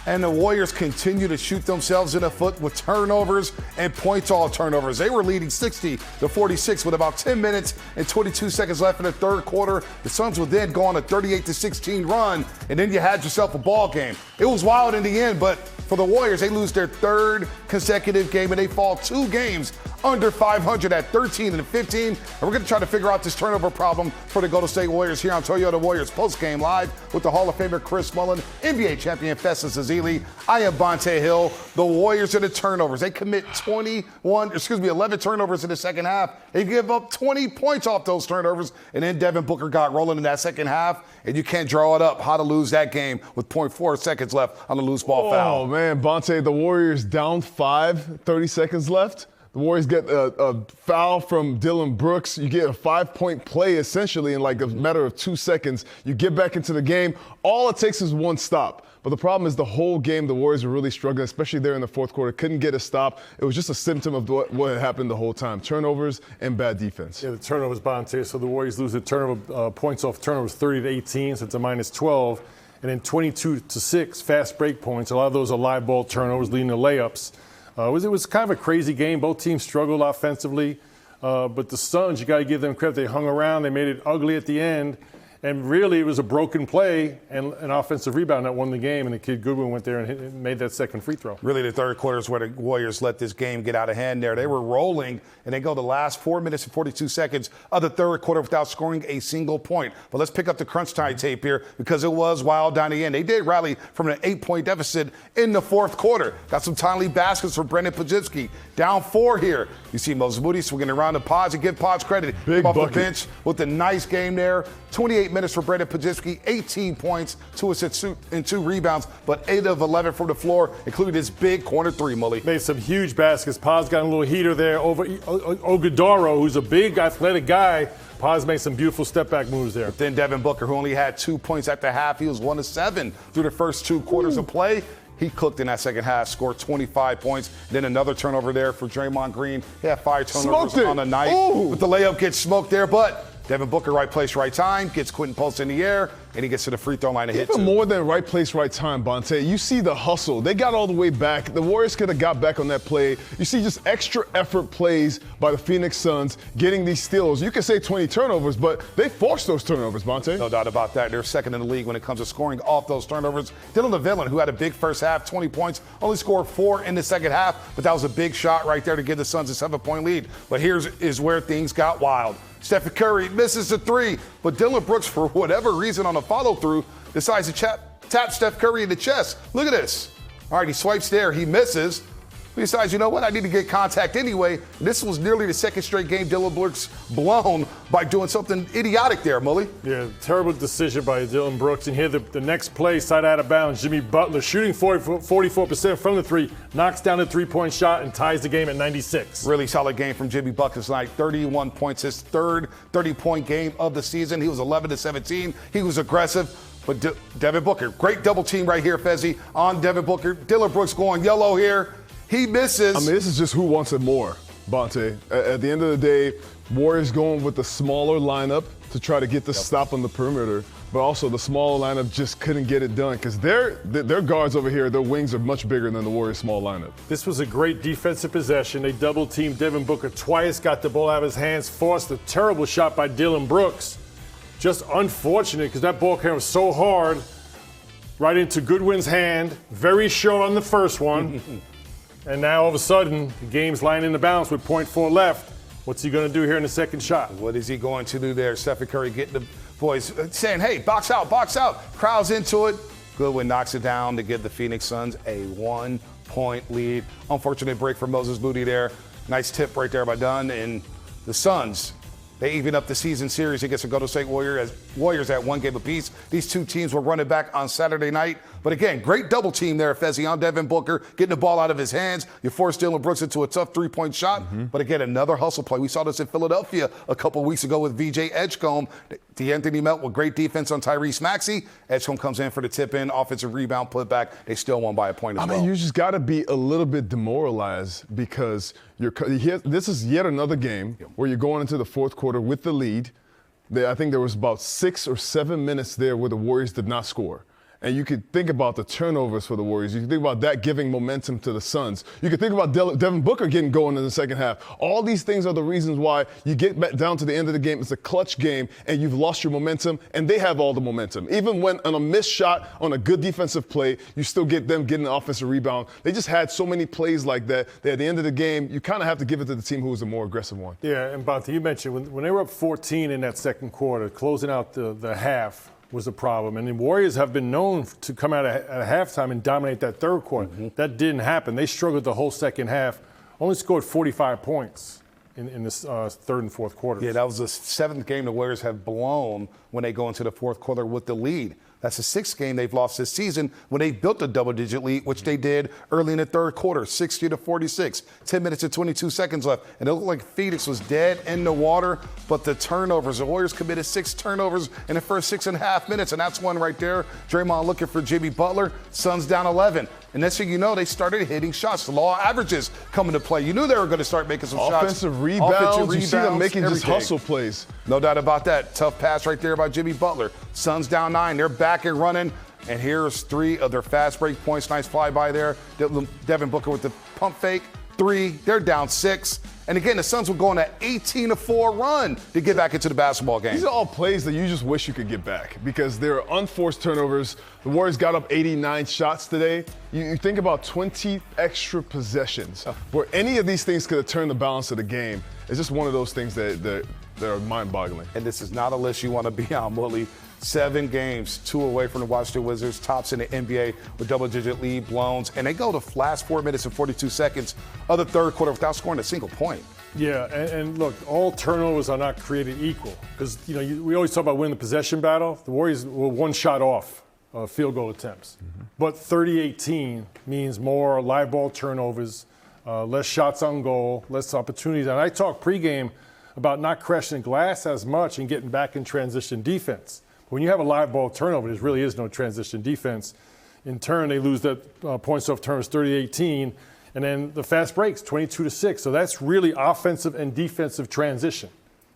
And the Warriors continue to shoot themselves in the foot with turnovers and points all turnovers. They were leading 60-46 with about 10 minutes and 22 seconds left in the third quarter. The Suns would then go on a 38-16 run, and then you had yourself a ball game. It was wild in the end, but for the Warriors, they lose their third consecutive game, and they fall 2 games under 500 at 13-15. And we're going to try to figure out this turnover problem for the Golden State Warriors here on Toyota Warriors Postgame Live with the Hall of Famer Chris Mullin, NBA champion Festus Ezeli. I am Bonta Hill. The Warriors are the turnovers. They commit 11 turnovers in the second half. They give up 20 points off those turnovers, and then Devin Booker got rolling in that second half, and you can't draw it up how to lose that game with 0.4 seconds left on the loose ball foul. Oh, man, Bonta, the Warriors down 5, 30 seconds left. The Warriors get a foul from Dillon Brooks. You get a 5-point play, essentially, in like a matter of 2 seconds. You get back into the game. All it takes is one stop. But the problem is the whole game, the Warriors were really struggling, especially there in the fourth quarter. Couldn't get a stop. It was just a symptom of what had happened the whole time. Turnovers and bad defense. Yeah, the turnovers, Bonta. So the Warriors lose the turnover points off turnovers 30-18, so it's a -12. And then 22-6 fast break points. A lot of those are live ball turnovers leading to layups. It was kind of a crazy game. Both teams struggled offensively. But the Suns, you got to give them credit. They hung around. They made it ugly at the end. And really, it was a broken play and an offensive rebound that won the game. And the kid Goodwin went there and made that second free throw. Really, the third quarter is where the Warriors let this game get out of hand there. They were rolling, and they go the last 4 minutes and 42 seconds of the third quarter without scoring a single point. But let's pick up the crunch time tape here because it was wild down the end. They did rally from an 8-point deficit in the fourth quarter. Got some timely baskets for Brendan Pajitsky. Down 4 here. You see Moses Moody swinging around the pods and give pods credit. Big off bucket. the bench with a nice game there. 28 minutes for Brendan Pajitsky, 18 points, 2 assists and 2 rebounds, but 8 of 11 from the floor, including this big corner 3, Mully. Made some huge baskets. Paz got a little heater there over Ogudoro, who's a big athletic guy. Paz made some beautiful step-back moves there. But then Devin Booker, who only had 2 points at the half, he was 1 of 7 through the first 2 quarters of play. He cooked in that second half, scored 25 points. Then another turnover there for Draymond Green. He had 5 turnovers on the night. But the layup gets smoked there, but Devin Booker, right place, right time, gets Quentin Post in the air, and he gets to the free throw line to hit. Even more than right place, right time, Bonta. You see the hustle. They got all the way back. The Warriors could have got back on that play. You see just extra effort plays by the Phoenix Suns getting these steals. You can say 20 turnovers, but they forced those turnovers, Bonta. No doubt about that. They're second in the league when it comes to scoring off those turnovers. Dillon Brooks, who had a big first half, 20 points, only scored 4 in the second half, but that was a big shot right there to give the Suns a 7-point lead. But here's where things got wild. Stephen Curry misses the 3, but Dillon Brooks, for whatever reason on a follow-through, decides to tap Steph Curry in the chest. Look at this. All right, he swipes there. He misses. He decides, you know what, I need to get contact anyway. This was nearly the second straight game Dillon Brooks blown by doing something idiotic there, Mully. Yeah, terrible decision by Dillon Brooks. And here the next play, side out of bounds, Jimmy Butler shooting 44% from the 3, knocks down the 3-point shot and ties the game at 96. Really solid game from Jimmy Butler tonight. 31 points, his third 30-point game of the season. He was 11-17. He was aggressive. But Devin Booker, great double team right here, Fezzi, on Devin Booker. Dillon Brooks going yellow here. He misses. I mean, this is just who wants it more, Bonta. At the end of the day, Warriors going with the smaller lineup to try to get the stop on the perimeter, but also the smaller lineup just couldn't get it done because their guards over here, their wings are much bigger than the Warriors' small lineup. This was a great defensive possession. They double-teamed Devin Booker twice, got the ball out of his hands, forced a terrible shot by Dillon Brooks. Just unfortunate because that ball came so hard right into Goodwin's hand, very short on the first one. And now all of a sudden, the game's lying in the balance with 0.4 left. What's he going to do here in the second shot? What is he going to do there? Stephen Curry getting the boys saying, hey, box out, box out. Crowds into it. Goodwin knocks it down to give the Phoenix Suns a 1-point lead. Unfortunate break for Moses Moody there. Nice tip right there by Dunn. And the Suns, they even up the season series against the Golden State Warriors at 1 game apiece. These 2 teams will run it back on Saturday night. But again, great double team there, Fezzi, on Devin Booker, getting the ball out of his hands. You force Dillon Brooks into a tough 3-point shot. But again, another hustle play. We saw this in Philadelphia a couple weeks ago with VJ Edgecombe. D'Anthony Melt with great defense on Tyrese Maxey. Edgecombe comes in for the tip-in, offensive rebound, putback. They still won by a point as well. I mean, you just got to be a little bit demoralized because this is yet another game where you're going into the fourth quarter with the lead. I think there was about 6 or 7 minutes there where the Warriors did not score. And you could think about the turnovers for the Warriors. You can think about that giving momentum to the Suns. You could think about Devin Booker getting going in the second half. All these things are the reasons why you get back down to the end of the game. It's a clutch game, and you've lost your momentum, and they have all the momentum. Even when on a missed shot on a good defensive play, you still get them getting an offensive rebound. They just had so many plays like that at the end of the game, you kind of have to give it to the team who was the more aggressive one. Yeah, and Bonta, you mentioned when they were up 14 in that second quarter, closing out the half was a problem. And the Warriors have been known to come out at halftime and dominate that third quarter. That didn't happen. They struggled the whole second half, only scored 45 points in this third and fourth quarters. Yeah, that was the 7th game the Warriors have blown when they go into the fourth quarter with the lead. That's the 6th game they've lost this season when they built a double-digit lead, which they did early in the third quarter, 60-46, 10 minutes and 22 seconds left. And it looked like Phoenix was dead in the water, but the turnovers, the Warriors committed 6 turnovers in the first 6.5 minutes, and that's one right there. Draymond looking for Jimmy Butler, Suns down 11. And next thing you know, they started hitting shots. The law of averages come into play. You knew they were going to start making some shots. Offensive rebounds, you see them making just hustle plays. No doubt about that. Tough pass right there by Jimmy Butler. Suns down 9. They're back and running. And here's 3 of their fast break points. Nice flyby there. Devin Booker with the pump fake. 3. They're down 6. And again, the Suns were going an 18-4 run to get back into the basketball game. These are all plays that you just wish you could get back because they're unforced turnovers. The Warriors got up 89 shots today. You think about 20 extra possessions where any of these things could have turned the balance of the game. It's just one of those things that are mind-boggling. And this is not a list you want to be on, Mullin. 7 games, 2 away from the Washington Wizards, tops in the NBA with double-digit lead blowns. And they go the last 4 minutes and 42 seconds of the third quarter without scoring a single point. Yeah, and look, all turnovers are not created equal because, we always talk about winning the possession battle. The Warriors were 1 shot off field goal attempts. But 30-18 means more live ball turnovers, less shots on goal, less opportunities. And I talked pregame about not crashing glass as much and getting back in transition defense. When you have a live ball turnover, there really is no transition defense. In turn, they lose that points off turnovers 30-18, and then the fast breaks 22-6. So that's really offensive and defensive transition.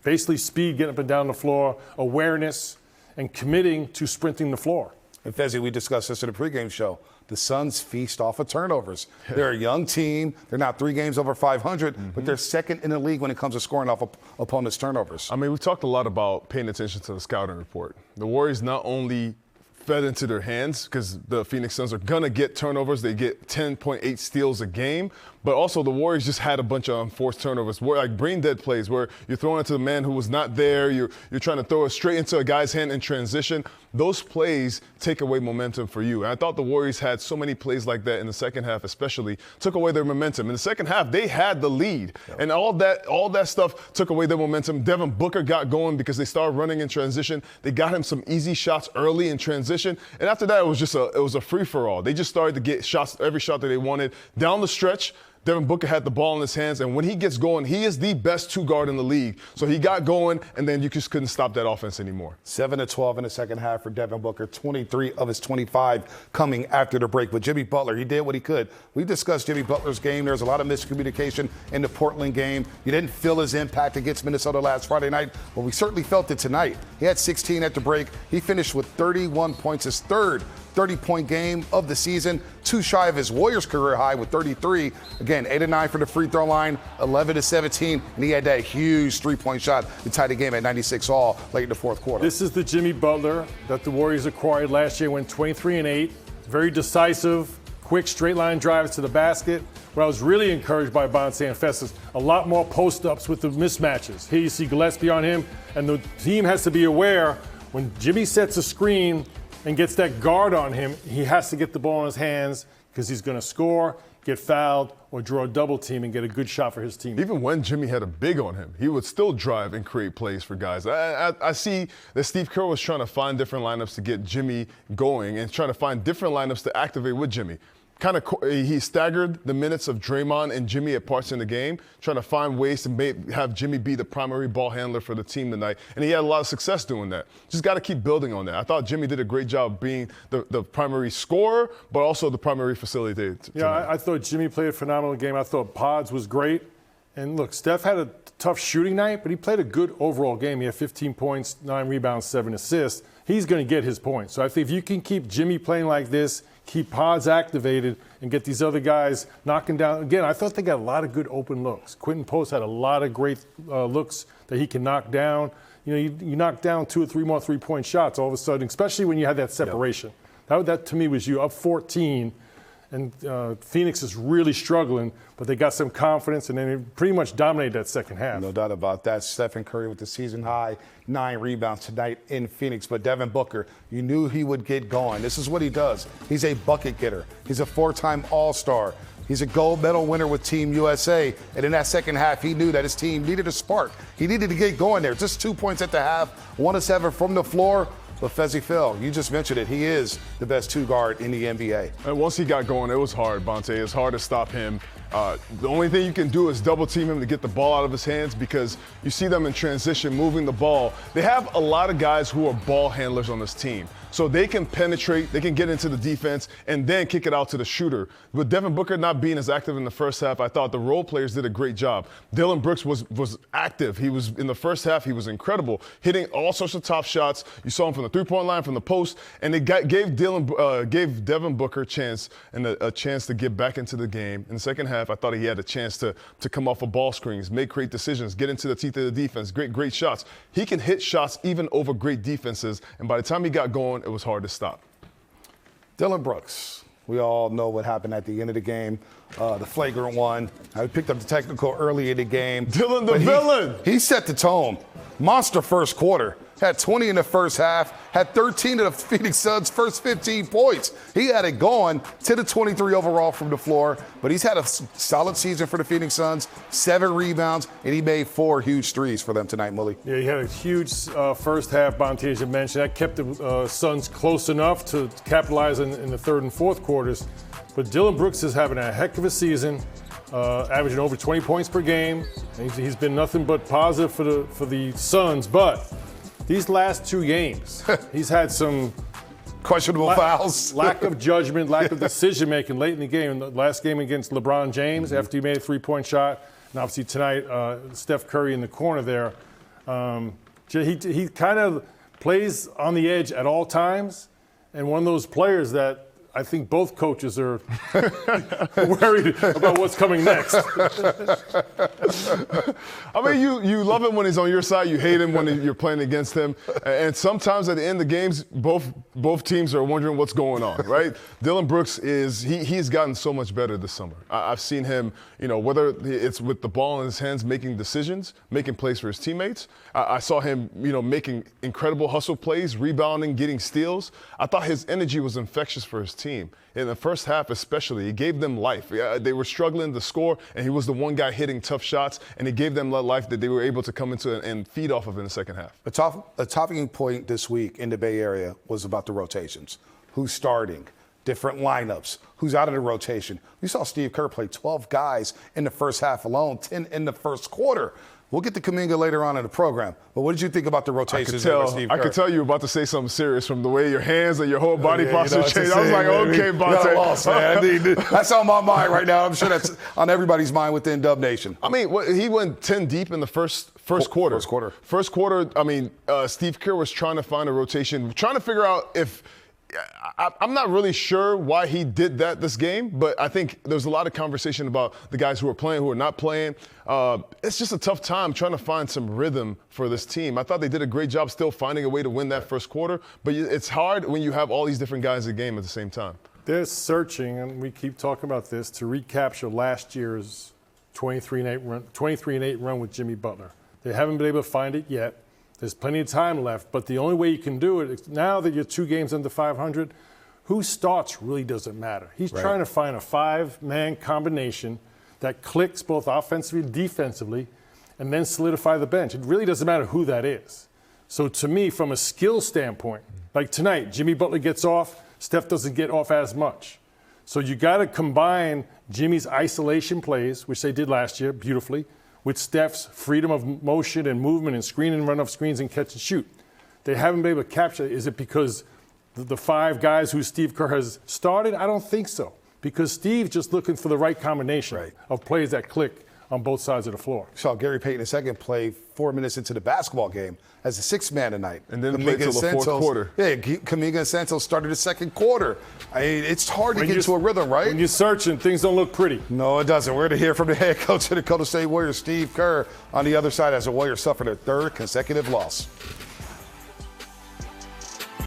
Basically, speed, getting up and down the floor, awareness, and committing to sprinting the floor. And Fezzi, we discussed this in the pregame show. The Suns feast off of turnovers. They're a young team. They're now 3 games over 500, but they're second in the league when it comes to scoring off opponents' turnovers. I mean, we've talked a lot about paying attention to the scouting report. The Warriors not only fed into their hands because the Phoenix Suns are going to get turnovers. They get 10.8 steals a game. But also the Warriors just had a bunch of unforced turnovers, where like brain dead plays where you're throwing it to the man who was not there. You're trying to throw it straight into a guy's hand in transition. Those plays take away momentum for you. And I thought the Warriors had so many plays like that in the second half, especially took away their momentum. In the second half, they had the lead, and all that stuff took away their momentum. Devin Booker got going because they started running in transition. They got him some easy shots early in transition, and after that, it was a free for all. They just started to get shots, every shot that they wanted down the stretch. Devin Booker had the ball in his hands, and when he gets going, he is the best 2 guard in the league. So he got going, and then you just couldn't stop that offense anymore. 7-12 in the second half for Devin Booker, 23 of his 25 coming after the break. But Jimmy Butler, he did what he could. We discussed Jimmy Butler's game. There's a lot of miscommunication in the Portland game. You didn't feel his impact against Minnesota last Friday night, but we certainly felt it tonight. He had 16 at the break. He finished with 31 points, his third 30-point game of the season, 2 shy of his Warriors career high with 33. Again, 8-9 for the free throw line, 11-17, and he had that huge 3-point shot to tie the game at 96 all late in the fourth quarter. This is the Jimmy Butler that the Warriors acquired last year, went 23-8, very decisive, quick straight line drives to the basket. What I was really encouraged by Bonta and Festus, a lot more post-ups with the mismatches. Here you see Gillespie on him, and the team has to be aware when Jimmy sets a screen and gets that guard on him, he has to get the ball in his hands because he's going to score, get fouled, or draw a double team and get a good shot for his team. Even when Jimmy had a big on him, he would still drive and create plays for guys. I see that Steve Kerr was trying to find different lineups to get Jimmy going and trying to find different lineups to activate with Jimmy. He staggered the minutes of Draymond and Jimmy at parts in the game, trying to find ways to have Jimmy be the primary ball handler for the team tonight. And he had a lot of success doing that. Just got to keep building on that. I thought Jimmy did a great job being the primary scorer, but also the primary facilitator. Yeah, I thought Jimmy played a phenomenal game. I thought Pods was great. And look, Steph had a tough shooting night, but he played a good overall game. He had 15 points, 9 rebounds, 7 assists. He's going to get his points. So I think if you can keep Jimmy playing like this, keep pods activated, and get these other guys knocking down. Again, I thought they got a lot of good open looks. Quentin Post had a lot of great looks that he can knock down. You knock down 2 or 3 more three-point shots all of a sudden, especially when you had that separation. Yep. That to me was you up 14. And Phoenix is really struggling, but they got some confidence, and then they pretty much dominated that second half. No doubt about that. Stephen Curry with the season-high 9 rebounds tonight in Phoenix. But Devin Booker, you knew he would get going. This is what he does. He's a bucket getter. He's a 4-time All-Star. He's a gold medal winner with Team USA. And in that second half, he knew that his team needed a spark. He needed to get going there. Just 2 points at the half, 1 of 7 from the floor. But Fezzi Phil, you just mentioned it. He is the best 2 guard in the NBA. And once he got going, it was hard, Bonta. It's hard to stop him. The only thing you can do is double team him to get the ball out of his hands, because you see them in transition, moving the ball. They have a lot of guys who are ball handlers on this team. So they can penetrate, they can get into the defense, and then kick it out to the shooter. With Devin Booker not being as active in the first half, I thought the role players did a great job. Dillon Brooks was active. He was in the first half, he was incredible, hitting all sorts of tough shots. You saw him from the three-point line, from the post, and they gave Devin Booker a chance to get back into the game. In the second half, I thought he had a chance to come off of ball screens, make great decisions, get into the teeth of the defense, great shots. He can hit shots even over great defenses, and by the time he got going, it was hard to stop. Dillon Brooks. We all know what happened at the end of the game, the flagrant one. I picked up the technical early in the game. Dillon the villain. He set the tone. Monster first quarter. Had 20 in the first half. Had 13 of the Phoenix Suns' first 15 points. He had it going. 10 of 23 overall from the floor. But he's had a solid season for the Phoenix Suns. 7 rebounds, and he made 4 huge threes for them tonight, Mullin. Yeah, he had a huge first half, Bonta, as you mentioned. That kept the Suns close enough to capitalize in the third and fourth quarters. But Dillon Brooks is having a heck of a season, averaging over 20 points per game. He's been nothing but positive for the Suns. But these last 2 games, he's had some questionable fouls, lack of judgment, lack of decision-making late in the game. In the last game against LeBron James, after he made a 3-point shot, and obviously tonight, Steph Curry in the corner there. He kind of plays on the edge at all times, and one of those players that I think both coaches are worried about what's coming next. I mean, you love him when he's on your side. You hate him when you're playing against him. And sometimes at the end of the games, both teams are wondering what's going on, right? Dillon Brooks he's gotten so much better this summer. I've seen him, whether it's with the ball in his hands, making decisions, making plays for his teammates. I saw him, making incredible hustle plays, rebounding, getting steals. I thought his energy was infectious for his team. In the first half especially, he gave them life. They were struggling to score, and he was the one guy hitting tough shots, and he gave them that life that they were able to come into and feed off of in the second half. A talking point this week in the Bay Area was about the rotations. Who's starting? Different lineups. Who's out of the rotation? We saw Steve Kerr play 12 guys in the first half alone, 10 in the first quarter. We'll get to Kuminga later on in the program. But what did you think about the rotations? I could tell you were about to say something serious from the way your hands and your whole body posture changed. I was like, okay, Bonta. That's on my mind right now. I'm sure that's on everybody's mind within Dub Nation. I mean, he went 10 deep in the first quarter. First quarter, I mean, Steve Kerr was trying to find a rotation, trying to figure out if – I'm not really sure why he did that this game, but I think there's a lot of conversation about the guys who are playing, who are not playing. It's just a tough time trying to find some rhythm for this team. I thought they did a great job still finding a way to win that first quarter, but it's hard when you have all these different guys in the game at the same time. They're searching, and we keep talking about this, to recapture last year's 23-8 run with Jimmy Butler. They haven't been able to find it yet. There's plenty of time left, but the only way you can do it is now that you're 2 games under 500, who starts really doesn't matter. He's trying to find a 5-man combination that clicks both offensively and defensively, and then solidify the bench. It really doesn't matter who that is. So to me, from a skill standpoint, like tonight, Jimmy Butler gets off, Steph doesn't get off as much. So you got to combine Jimmy's isolation plays, which they did last year beautifully, with Steph's freedom of motion and movement and screen and run off screens and catch and shoot. They haven't been able to capture it. Is it because the 5 guys who Steve Kerr has started? I don't think so. Because Steve's just looking for the right combination of plays that click on both sides of the floor. Saw Gary Payton II play 4 minutes into the basketball game as a sixth man tonight. And then played till the fourth quarter. Yeah, Kaminga and Santos started the second quarter. I mean, it's hard to get into a rhythm, right? When you're searching, things don't look pretty. No, it doesn't. We're going to hear from the head coach of the Golden State Warriors, Steve Kerr, on the other side as the Warriors suffered their third consecutive loss.